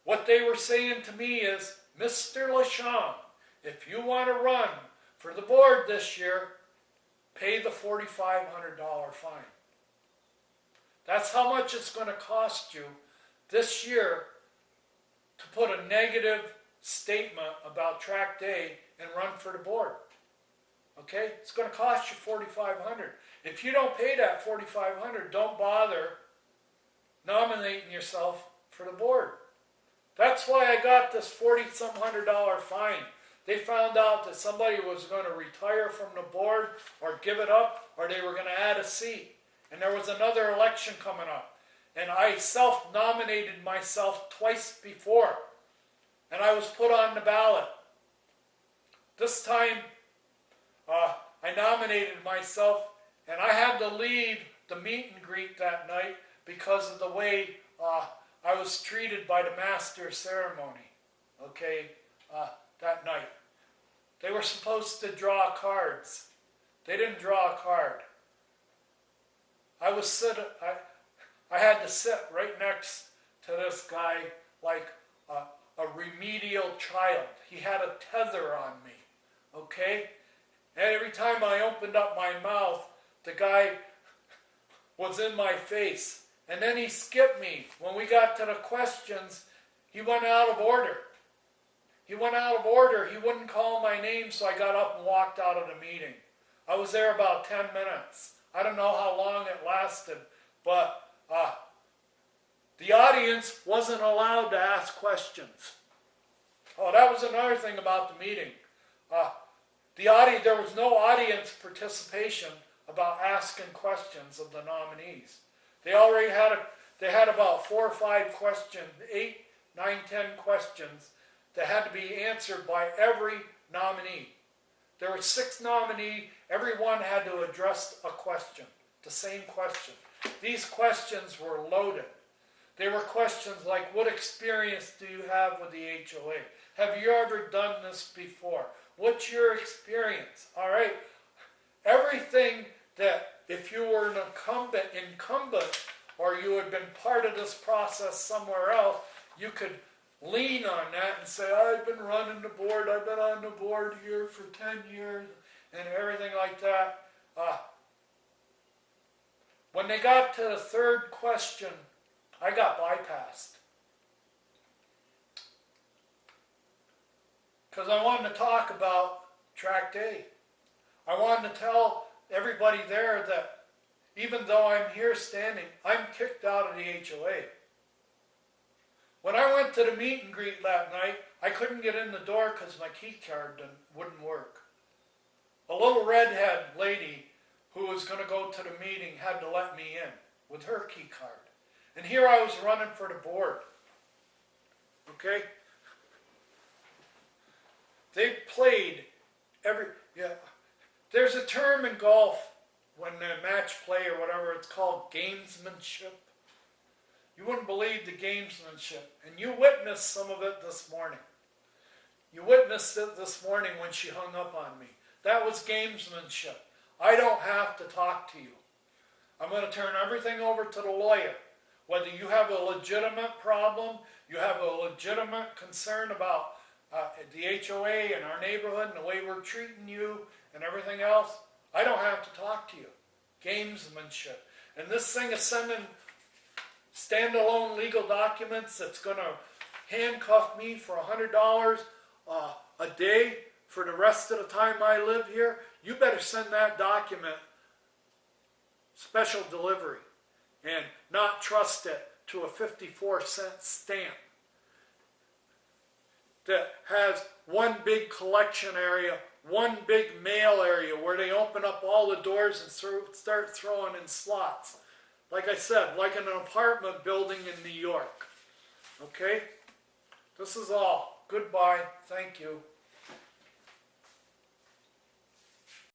what they were saying to me is, Mr. LaShawn, if you want to run for the board this year, pay the $4,500 fine. That's how much it's going to cost you this year to put a negative statement about Track Day and run for the board. Okay? It's going to cost you $4,500. If you don't pay that $4,500, don't bother nominating yourself for the board. That's why I got this $4,some-hundred fine. They found out that somebody was going to retire from the board or give it up, or they were going to add a seat. And there was another election coming up. And I self-nominated myself twice before. And I was put on the ballot. This time, I nominated myself, and I had to leave the meet and greet that night because of the way I was treated by the master ceremony, okay, that night. They were supposed to draw cards. They didn't draw a card. I had to sit right next to this guy like a remedial child. He had a tether on me, okay? And every time I opened up my mouth, the guy was in my face. And then he skipped me. When we got to the questions, he went out of order. He went out of order. He wouldn't call my name, so I got up and walked out of the meeting. I was there about 10 minutes. I don't know how long it lasted, but the audience wasn't allowed to ask questions. Oh, that was another thing about the meeting. There was no audience participation about asking questions of the nominees. They already had about 4 or 5 questions, 8 9, 10 questions that had to be answered by every nominee. There were 6 nominees, everyone had to address a question, the same question. These questions were loaded. They were questions like, what experience do you have with the HOA? Have you ever done this before? What's your experience? All right. Everything that if you were an incumbent, or you had been part of this process somewhere else, you could lean on that and say, I've been running the board, I've been on the board here for 10 years, and everything like that. When they got to the third question, I got bypassed. Because I wanted to talk about Tract A. I wanted to tell everybody there that even though I'm here standing, I'm kicked out of the HOA. When I went to the meet and greet that night, I couldn't get in the door because my key card wouldn't work. A little redhead lady who was going to go to the meeting had to let me in with her key card. And here I was running for the board. Okay? They played there's a term in golf when they match play or whatever, it's called gamesmanship. You wouldn't believe the gamesmanship. And you witnessed some of it this morning. You witnessed it this morning when she hung up on me. That was gamesmanship. I don't have to talk to you. I'm going to turn everything over to the lawyer. Whether you have a legitimate problem, you have a legitimate concern about the HOA and our neighborhood and the way we're treating you and everything else, I don't have to talk to you. Gamesmanship. And this thing is sending standalone legal documents that's going to handcuff me for $100 a day for the rest of the time I live here. You better send that document special delivery and not trust it to a 54-cent stamp that has one big collection area, one big mail area where they open up all the doors and start throwing in slots. Like I said, like in an apartment building in New York. Okay? This is all. Goodbye. Thank you.